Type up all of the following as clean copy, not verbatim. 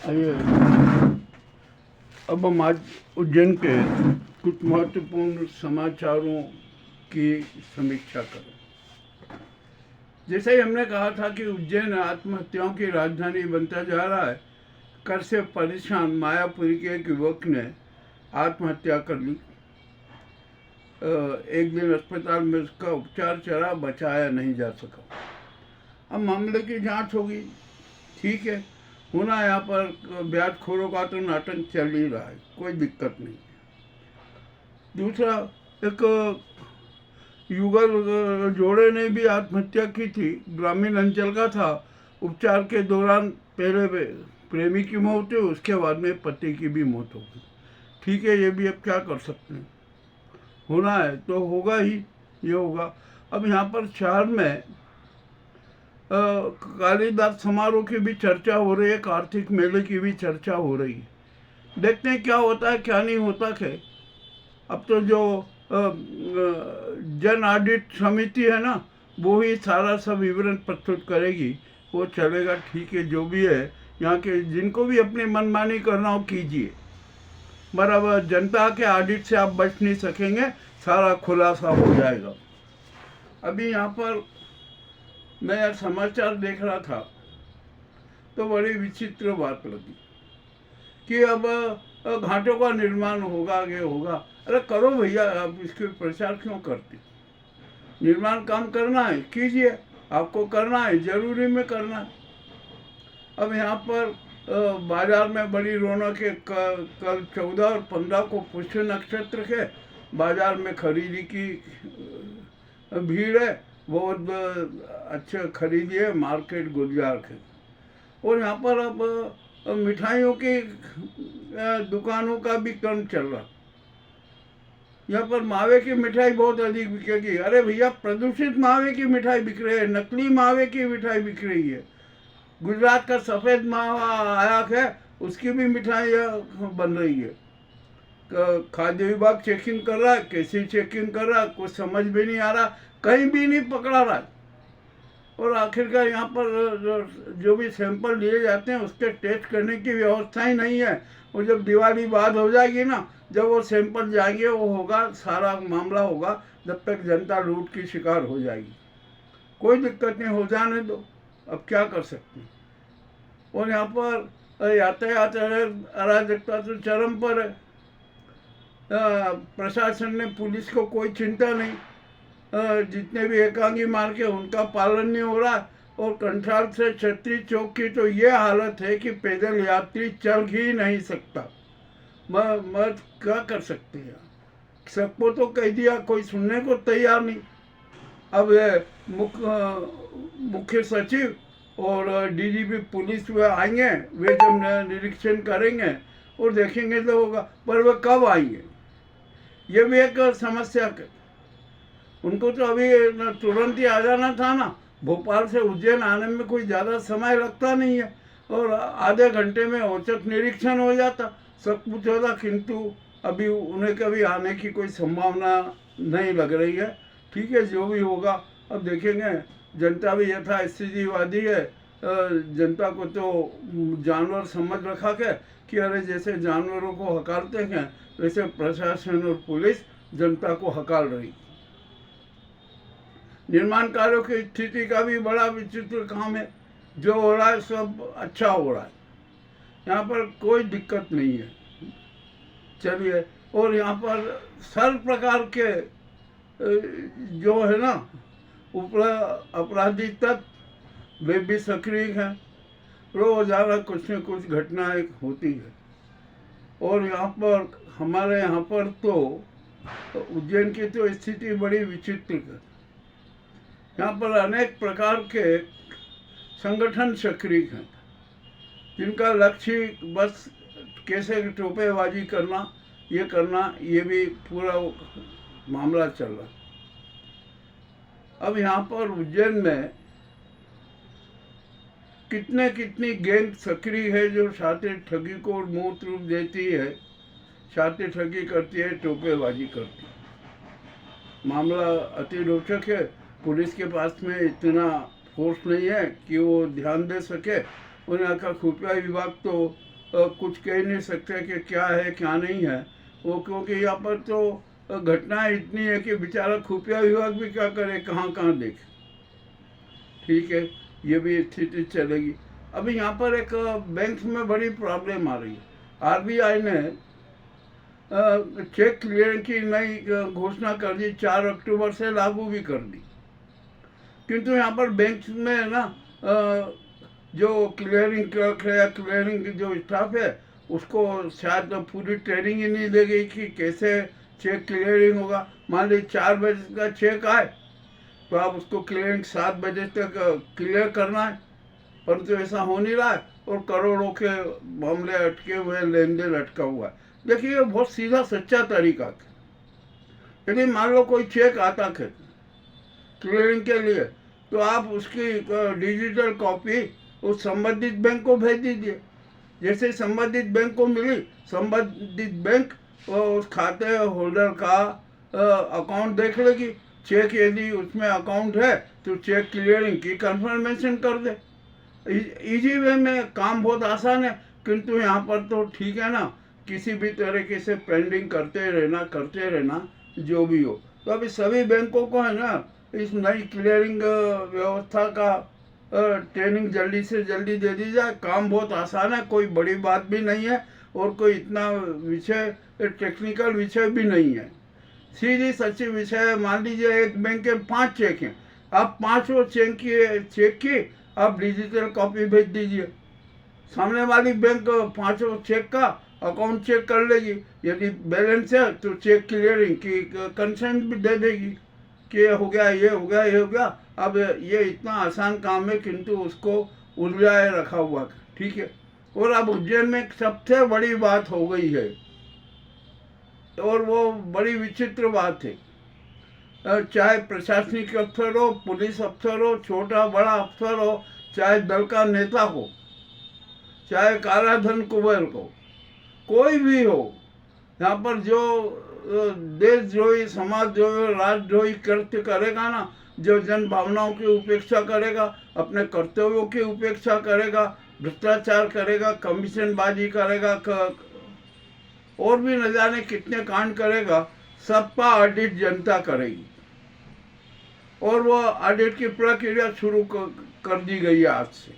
आइए, अब हम आज उज्जैन के कुछ महत्वपूर्ण समाचारों की समीक्षा करें। जैसे ही हमने कहा था कि उज्जैन आत्महत्याओं की राजधानी बनता जा रहा है, कर से परेशान मायापुरी के एक युवक ने आत्महत्या कर ली। एक दिन अस्पताल में उसका उपचार चला, बचाया नहीं जा सका। अब मामले की जांच होगी, ठीक है, होना यहाँ पर ब्याजखोरों का तो नाटक चल ही रहा है, कोई दिक्कत नहीं है। दूसरा, एक युगल जोड़े ने भी आत्महत्या की थी, ग्रामीण अंचल का था। उपचार के दौरान पहले प्रेमी की मौत हुई, उसके बाद में पति की भी मौत हो गई। ठीक है, ये भी अब क्या कर सकते हैं, होना है तो होगा ही, ये होगा। अब यहाँ पर शहर में कालिदास समारोह की भी चर्चा हो रही है, कार्तिक मेले की भी चर्चा हो रही है। देखते हैं क्या होता है क्या नहीं होता है। अब तो जो जन ऑडिट समिति है ना, वो ही सारा सब विवरण प्रस्तुत करेगी, वो चलेगा, ठीक है। जो भी है, यहाँ के जिनको भी अपनी मनमानी करना हो कीजिए, बराबर जनता के ऑडिट से आप बच नहीं सकेंगे, सारा खुलासा हो जाएगा। अभी यहाँ पर मैं समाचार देख रहा था तो बड़ी विचित्र बात लगी कि अब घाटों का निर्माण होगा, ये होगा। अरे करो भैया, आप इसके प्रचार क्यों करते? निर्माण काम करना है, कीजिए, आपको करना है, जरूरी में करना है। अब यहाँ पर बाजार में बड़ी रौनक है। कल 14 और 15 को पुष्य नक्षत्र के बाजार में खरीदी की भीड़ है, बहुत अच्छा खरीदी है, मार्केट गुलजार है। और यहाँ पर अब मिठाइयों की दुकानों का भी क्रम चल रहा। यहाँ पर मावे की मिठाई बहुत अधिक बिकेगी। अरे भैया, प्रदूषित मावे की मिठाई बिक रही है, नकली मावे की मिठाई बिक रही है। गुजरात का सफ़ेद मावा आया है, उसकी भी मिठाई बन रही है। खाद्य विभाग चेकिंग कर रहा है, कैसी चेकिंग कर रहा है कुछ समझ भी नहीं आ रहा, कहीं भी नहीं पकड़ा रहा। और आखिरकार यहाँ पर जो भी सैंपल लिए जाते हैं उसके टेस्ट करने की व्यवस्था ही नहीं है। और जब दिवाली बाद हो जाएगी ना, जब वो सैंपल जाएंगे, वो होगा, सारा मामला होगा, जब तक जनता लूट की शिकार हो जाएगी। कोई दिक्कत नहीं, हो जाने दो, अब क्या कर सकते हैं। और यहाँ पर यातायात अराजकता तो चरम पर है। प्रशासन ने, पुलिस को कोई चिंता नहीं, जितने भी एकांगी मार्ग के उनका पालन नहीं हो रहा। और कंठाल से छत्री चौक की तो ये हालत है कि पैदल यात्री चल ही नहीं सकता। मत क्या कर सकते हैं, सबको तो कह दिया, कोई सुनने को तैयार नहीं। अब मुख्य सचिव और डीजीपी पुलिस वे आएंगे, वे जब निरीक्षण करेंगे और देखेंगे तो होगा, पर वे कब आएंगे, ये भी एक समस्या है। उनको तो अभी तुरंत ही आ जाना था ना। भोपाल से उज्जैन आने में कोई ज़्यादा समय लगता नहीं है, और आधे घंटे में औचक निरीक्षण हो जाता, सब कुछ होता। किंतु अभी उन्हें कभी आने की कोई संभावना नहीं लग रही है। ठीक है, जो भी होगा अब देखेंगे। जनता भी यथास्थितिवादी है। जनता को तो जानवर समझ रखा है कि अरे जैसे जानवरों को हकारते हैं, वैसे प्रशासन और पुलिस जनता को हकार रही। निर्माण कार्यों की स्थिति का भी बड़ा विचित्र काम है। जो हो रहा है सब अच्छा हो रहा है, यहाँ पर कोई दिक्कत नहीं है। चलिए, और यहाँ पर सर्व प्रकार के जो है ना अपराधी तत्व, वे भी सक्रिय हैं। रोजाना कुछ न कुछ घटनाएं होती है। और यहाँ पर हमारे यहाँ पर तो उज्जैन की तो स्थिति बड़ी विचित्र है। यहाँ पर अनेक प्रकार के संगठन सक्रिय हैं, जिनका लक्ष्य बस कैसे टोपेबाजी करना, ये भी पूरा मामला चल रहा। अब यहाँ पर उज्जैन में कितनी गैंग सक्रिय है जो शातिर ठगी को मूर्त रूप देती है, शातिर ठगी करती है, टोपेबाजी करती है। मामला अति रोचक है। पुलिस के पास में इतना फोर्स नहीं है कि वो ध्यान दे सके। उन्हें का खुफिया विभाग तो कुछ कह नहीं सकते कि क्या है क्या नहीं है वो, क्योंकि यहाँ पर तो घटनाएं इतनी है कि बेचारा खुफिया विभाग भी क्या करे, कहाँ कहाँ देखे। ठीक है, ये भी स्थिति चलेगी। अभी यहाँ पर एक बैंक में बड़ी प्रॉब्लम आ रही है। आरबीआई ने चेक क्लियरिंग की नई घोषणा कर दी, 4 अक्टूबर से लागू भी कर दी। किंतु यहाँ पर बैंक में ना जो क्लियरिंग क्लर्क है या क्लियरिंग जो स्टाफ है उसको शायद पूरी ट्रेनिंग ही नहीं दी गई कि कैसे चेक क्लियरिंग होगा। मान लीजिए 4 बजे का चेक आए तो आप उसको क्लियरिंग 7 बजे तक क्लियर करना है, परंतु ऐसा हो नहीं रहा है और करोड़ों के मामले अटके हुए, लेन देन अटका हुआ है। देखिए ये बहुत सीधा सच्चा तरीका है। यदि मान लो कोई चेक आता है क्लियरिंग के लिए तो आप उसकी डिजिटल कॉपी उस संबंधित बैंक को भेज दीजिए। जैसे संबंधित बैंक को मिली, संबंधित बैंक उस खाते होल्डर का अकाउंट देख लेगी। चेक यदि उसमें अकाउंट है तो चेक क्लियरिंग की कंफर्मेशन कर दे। इजी वे में काम बहुत आसान है। किंतु यहाँ पर तो ठीक है ना, किसी भी तरीके से पेंडिंग करते रहना जो भी हो। तो अभी सभी बैंकों को है ना इस नई क्लियरिंग व्यवस्था का ट्रेनिंग जल्दी से जल्दी दे दी जाए। काम बहुत आसान है, कोई बड़ी बात भी नहीं है और कोई इतना विषय टेक्निकल विषय भी नहीं है, सीधी सच्ची विषय है। मान लीजिए एक बैंक के 5 चेक हैं, आप 5 चेक की आप डिजिटल कॉपी भेज दीजिए। सामने वाली बैंक 5 चेक का अकाउंट चेक कर लेगी, यदि बैलेंस है तो चेक क्लियरिंग की कंसेंट भी दे देगी कि ये हो गया, ये हो गया, ये हो गया। अब ये इतना आसान काम है किंतु उसको उलझाए रखा हुआ। ठीक है, और अब उज्जैन में एक सबसे बड़ी बात हो गई है और वो बड़ी विचित्र बात है। चाहे प्रशासनिक अफसर हो, पुलिस अफसर हो, छोटा बड़ा अफसर हो, चाहे दल का नेता हो, चाहे कालाधन कुबेर हो, कोई भी हो, यहाँ पर जो देशद्रोही, समाजद्रोही, राष्ट्रद्रोही कृत्य करेगा ना, जो जन भावनाओं की उपेक्षा करेगा, अपने कर्तव्यों की उपेक्षा करेगा, भ्रष्टाचार करेगा, कमीशनबाजी करेगा, और भी न जाने कितने कांड करेगा, सबका ऑडिट जनता करेगी। और वो ऑडिट की प्रक्रिया शुरू कर दी गई है आज से।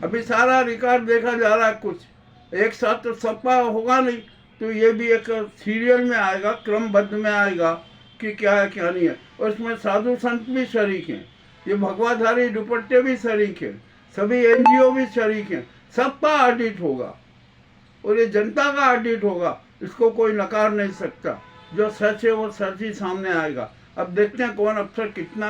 अभी सारा रिकॉर्ड देखा जा रहा है, कुछ एक साथ तो सबका होगा नहीं, तो ये भी एक सीरियल में आएगा, क्रमबद्ध में आएगा कि क्या है क्या नहीं है। और इसमें साधु संत भी शरीक हैं, ये भगवाधारी दुपट्टे भी शरीक हैं, सभी एनजीओ भी शरीक हैं, सबका ऑडिट होगा और ये जनता का ऑडिट होगा। इसको कोई नकार नहीं सकता। जो सच है वो सच ही सामने आएगा। अब देखते हैं कौन अफसर कितना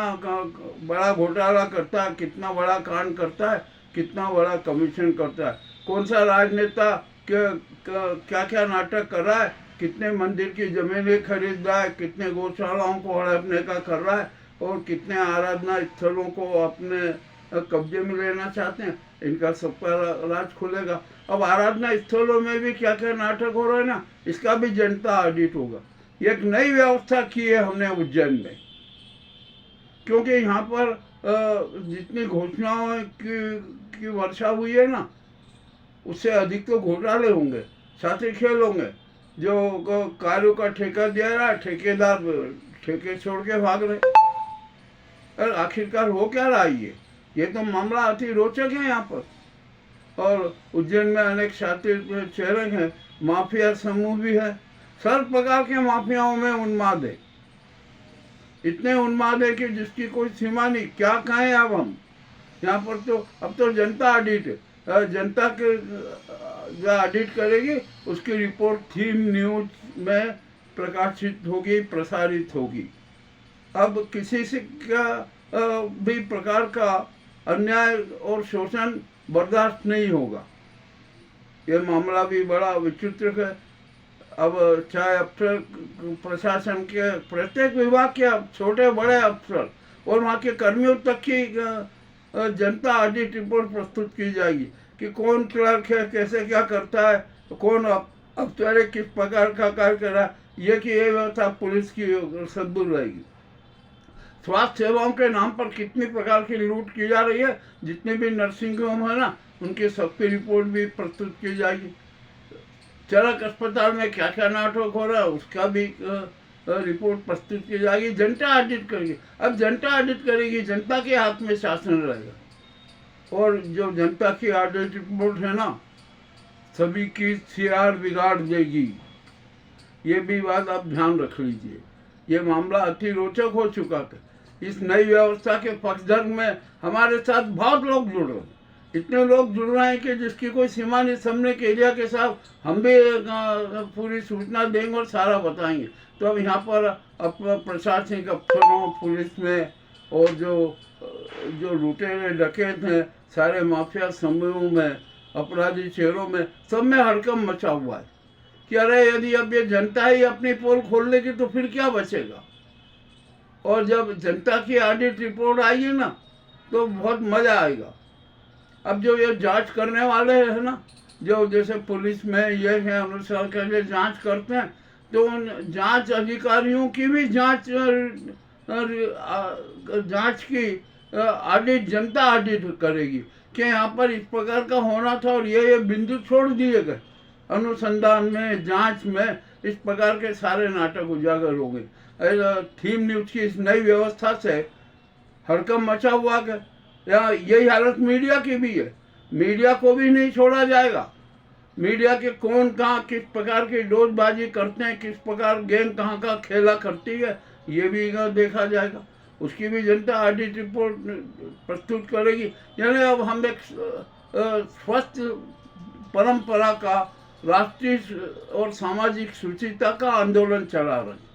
बड़ा घोटाला करता है, कितना बड़ा कांड करता है, कितना बड़ा कमीशन करता है, कौन सा राजनेता क्या क्या नाटक कर रहा है, कितने मंदिर की जमीनें खरीद रहा है, कितने गौशालाओं को हड़पने का कर रहा है और कितने आराधना स्थलों को अपने कब्जे में लेना चाहते हैं। इनका सबका राज खुलेगा। अब आराधना स्थलों में भी क्या क्या नाटक हो रहा है ना, इसका भी जनता ऑडिट होगा। एक नई व्यवस्था की है हमने उज्जैन में, क्योंकि यहाँ पर जितनी घोषणाओं की वर्षा हुई है ना, उससे अधिक तो घोटाले होंगे, साथी खेल होंगे। जो कार्यों का ठेका दिया रहा, ठेकेदार ठेके छोड़ के भाग रहे। और आखिरकार हो क्या रहा है ये तो मामला अति रोचक है यहाँ पर। और उज्जैन में अनेक शातिर चेहरे हैं, माफिया समूह भी है, सब प्रकार के माफियाओं में उन्माद है, इतने उन्माद है कि जिसकी कोई सीमा नहीं। क्या कहें अब हम, यहाँ पर तो अब तो जनता ऑडिट है, जनता के जो ऑडिट करेगी उसकी रिपोर्ट थीम न्यूज में प्रकाशित होगी, प्रसारित होगी। अब किसी से का भी प्रकार का अन्याय और शोषण बर्दाश्त नहीं होगा। ये मामला भी बड़ा विचित्र है। अब चाहे अफसर प्रशासन के प्रत्येक विभाग के छोटे बड़े अफसर और वहाँ के कर्मियों तक की जनता ऑडिट रिपोर्ट प्रस्तुत की जाएगी कि कौन क्लर्क है, कैसे क्या करता है, कौन अफसर किस प्रकार का कार्य कर रहा है। ये कि ये व्यवस्था पुलिस की सद्बुद्ध रहेगी। स्वास्थ्य सेवाओं के नाम पर कितनी प्रकार की लूट की जा रही है। जितने भी नर्सिंग होम है ना, उनकी सबकी रिपोर्ट भी प्रस्तुत की जाएगी। चरक अस्पताल में क्या क्या नाटक हो रहा है उसका भी रिपोर्ट प्रस्तुत की जाएगी। जनता ऑडिट करेगी। अब जनता ऑडिट करेगी, जनता के हाथ में शासन रहेगा। और जो जनता की ऑडिट रिपोर्ट है ना, सभी की सीआर बिगाड़ देगी। ये भी बात आप ध्यान रख लीजिए। ये मामला अति रोचक हो चुका है। इस नई व्यवस्था के पक्षधर में हमारे साथ बहुत लोग जुड़ रहे हैं। इतने लोग जुड़ रहे हैं कि जिसकी कोई सीमा नहीं। सामने के एरिया के साथ हम भी पूरी सूचना देंगे और सारा बताएंगे। तो अब यहाँ पर प्रशासनिक अफसरों, पुलिस में और जो लुटेरे डकैत हैं, सारे माफिया समूहों में, अपराधी शहरों में, सब में हड़कंप मचा हुआ है कि अरे यदि अब ये जनता ही अपनी पोल खोल लेगी तो फिर क्या बचेगा। और जब जनता की ऑडिट रिपोर्ट आएगी ना तो बहुत मजा आएगा। अब जो ये जांच करने वाले हैं ना, जो जैसे पुलिस में ये है अनुसार के लिए जांच करते हैं, तो उन जांच अधिकारियों की भी जांच की ऑडिट जनता ऑडिट करेगी कि यहाँ पर इस प्रकार का होना था और ये बिंदु छोड़ दिए गए। अनुसंधान में, जांच में इस प्रकार के सारे नाटक उजागर हो गए। थीम न्यूज की इस नई व्यवस्था से हड़कंप मचा हुआ है। यही हालत मीडिया की भी है। मीडिया को भी नहीं छोड़ा जाएगा। मीडिया के कौन कहाँ किस प्रकार की डोजबाजी करते हैं, किस प्रकार गेम कहाँ का खेला करती है, ये भी देखा जाएगा। उसकी भी जनता ऑडिट रिपोर्ट प्रस्तुत करेगी। यानी अब हम एक स्वस्थ परंपरा का, राष्ट्रीय और सामाजिक सुचिता का आंदोलन चला रहे हैं।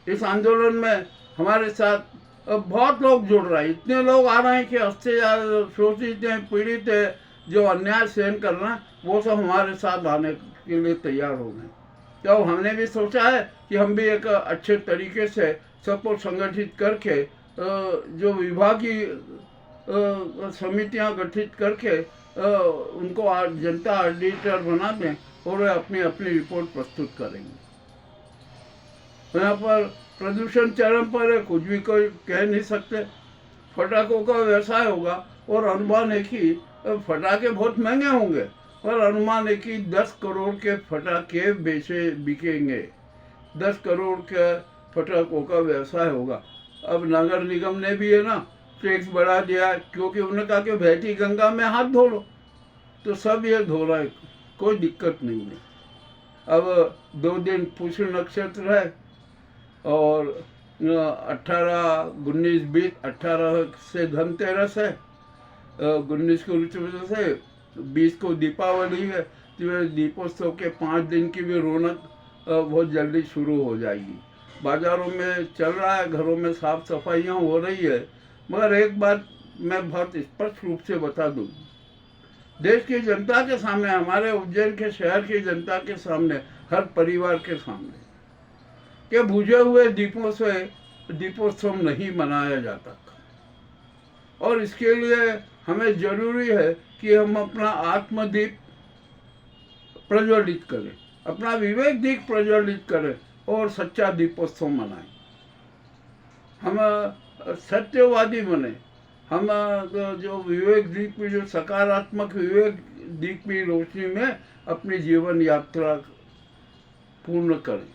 इस आंदोलन में हमारे साथ बहुत लोग जुड़ रहे हैं। इतने लोग आ रहे हैं कि उससे ज़्यादा शोषित हैं, पीड़ित है, जो अन्याय सहन कर रहे हैं, वो सब हमारे साथ आने के लिए तैयार हो गए। तो हमने भी सोचा है कि हम भी एक अच्छे तरीके से सबको संगठित करके जो विभागीय समितियां गठित करके उनको जनता ऑडिटर बना दें और अपनी अपनी रिपोर्ट प्रस्तुत करेंगे। यहाँ पर प्रदूषण चरम पर है, कुछ भी कोई कह नहीं सकते। फटाकों का व्यवसाय होगा और अनुमान है कि फटाके बहुत महंगे होंगे और अनुमान है कि 10 करोड़ के फटाके बिकेंगे। 10 करोड़ के फटाकों का व्यवसाय होगा। अब नगर निगम ने भी है ना टैक्स बढ़ा दिया, क्योंकि उन्होंने कहा कि बहती गंगा में हाथ धो लो, तो सब ये धो रहा है, कोई दिक्कत नहीं है। अब 2 दिन पुष्य नक्षत्र है और 18, 19, 20, 18 से धनतेरस है, 19 को ऋतु से, 20 को दीपावली है। तो दीपोत्सव के 5 दिन की भी रौनक बहुत जल्दी शुरू हो जाएगी। बाजारों में चल रहा है, घरों में साफ सफाइयाँ हो रही है। मगर एक बात मैं बहुत स्पष्ट रूप से बता दूँ, देश की जनता के सामने, हमारे उज्जैन के शहर की जनता के सामने, हर परिवार के सामने, कि बुझे हुए दीपों से दीपोत्सव नहीं मनाया जाता। और इसके लिए हमें जरूरी है कि हम अपना आत्मदीप प्रज्वलित करें, अपना विवेक दीप प्रज्वलित करें और सच्चा दीपोत्सव मनाएं। हम सत्यवादी बने। हम जो विवेक दीप की, जो सकारात्मक विवेक दीप की रोशनी में अपनी जीवन यात्रा पूर्ण करें।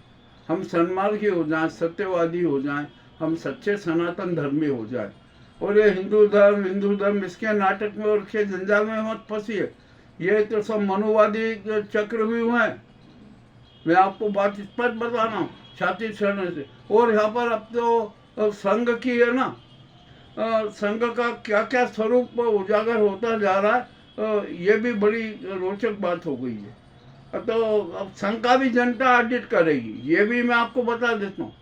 हम सन्मार्गी हो जाएं, सत्यवादी हो जाएं, हम सच्चे सनातन धर्मी हो जाएं। और ये हिंदू धर्म इसके नाटक में और इसके जंजाल में मत फंसिए। ये तो सब मनुवादी चक्रव्यूह हैं। मैं आपको बात स्पष्ट बता रहा हूँ छाती चढ़ने से। और यहाँ पर अब तो संघ की है ना, संघ का क्या क्या स्वरूप उजागर होता जा रहा है, ये भी बड़ी रोचक बात हो गई है। तो अब संघ का भी जनता ऑडिट करेगी, ये भी मैं आपको बता देता हूँ।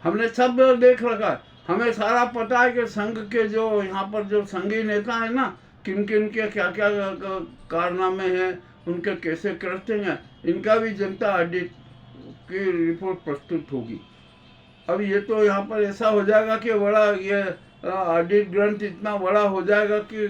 हमने सब देख रखा है, हमें सारा पता है कि संघ के जो यहाँ पर जो संघी नेता है ना, किन किन के क्या क्या कारनामे हैं, उनके कैसे करते हैं, इनका भी जनता ऑडिट की रिपोर्ट प्रस्तुत होगी। अब ये तो यहाँ पर ऐसा हो जाएगा कि बड़ा ये ऑडिट ग्रंथ इतना बड़ा हो जाएगा कि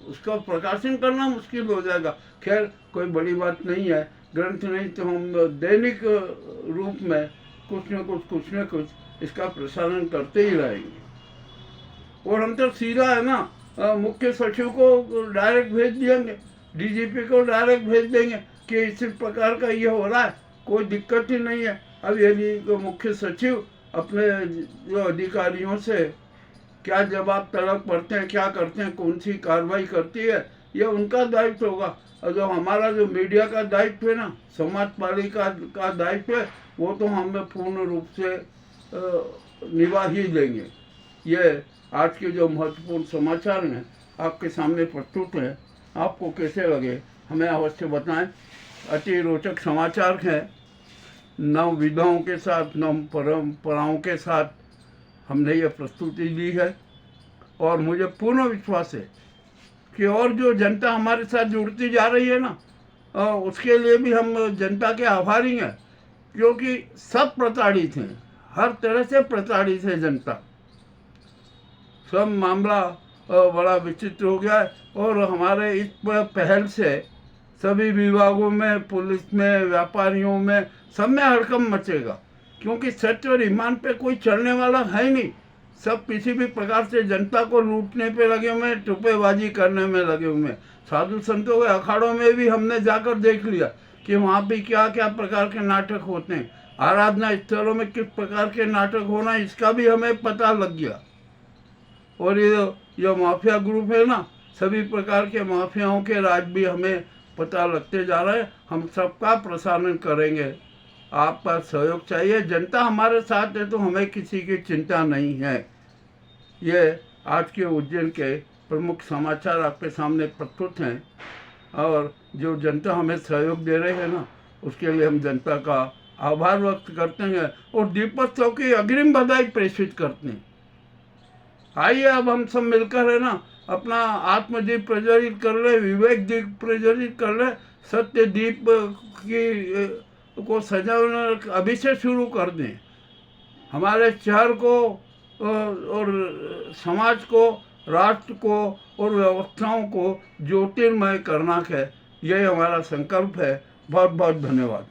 उसका प्रकाशन करना मुश्किल हो जाएगा। खैर कोई बड़ी बात नहीं है, ग्रंथ नहीं तो हम दैनिक रूप में कुछ न कुछ इसका प्रसारण करते ही रहेंगे। और हम तो सीधा है ना मुख्य सचिव को डायरेक्ट भेज देंगे, डीजीपी को डायरेक्ट भेज देंगे कि इस प्रकार का ये हो रहा है, कोई दिक्कत ही नहीं है। अब यदि मुख्य सचिव अपने जो अधिकारियों से क्या जवाब तलब करते हैं, क्या करते हैं, कौन सी कार्रवाई करती है, यह उनका दायित्व होगा। और जो हमारा जो मीडिया का दायित्व है ना, समाज पालिका का दायित्व है, वो तो हमें पूर्ण रूप से निभा ही देंगे। ये आज के जो महत्वपूर्ण समाचार हैं आपके सामने प्रस्तुत हैं, आपको कैसे लगे हमें अवश्य बताएं। अति रोचक समाचार हैं, नव विधाओं के साथ, नव परंपराओं के साथ हमने ये प्रस्तुति दी है। और मुझे पूर्ण विश्वास है कि और जो जनता हमारे साथ जुड़ती जा रही है ना, उसके लिए भी हम जनता के आभारी हैं, क्योंकि सब प्रताड़ित हैं, हर तरह से प्रताड़ित है जनता। सब मामला बड़ा विचित्र हो गया है। और हमारे इस पहल से सभी विभागों में, पुलिस में, व्यापारियों में, सब में हड़कंप मचेगा, क्योंकि सत्य और ईमान पे कोई चलने वाला है नहीं। सब किसी भी प्रकार से जनता को लूटने पे लगे हुए, टुपेबाजी करने में लगे हुए। साधु संतों के अखाड़ों में भी हमने जाकर देख लिया कि वहाँ भी क्या क्या प्रकार के नाटक होते हैं, आराधना स्थलों में किस प्रकार के नाटक होना, इसका भी हमें पता लग गया। और ये माफिया ग्रुप है ना, सभी प्रकार के माफियाओं के राज भी हमें पता लगते जा रहे हैं। हम सबका प्रसारण करेंगे, आपका सहयोग चाहिए। जनता हमारे साथ है तो हमें किसी की चिंता नहीं है। ये आज के उज्जैन के प्रमुख समाचार आपके सामने प्रस्तुत हैं। और जो जनता हमें सहयोग दे रहे हैं ना, उसके लिए हम जनता का आभार व्यक्त करते हैं और दीपोत्सव की अग्रिम बधाई प्रेषित करते हैं। आइए अब हम सब मिलकर है ना अपना आत्मदीप प्रज्वलित कर ले, विवेक दीप प्रज्वलित कर ले, सत्य दीप की को सजाना अभी से शुरू कर दें। हमारे शहर को और समाज को, राष्ट्र को और व्यवस्थाओं को ज्योतिर्मय करना है, यही हमारा संकल्प है। बहुत बहुत धन्यवाद।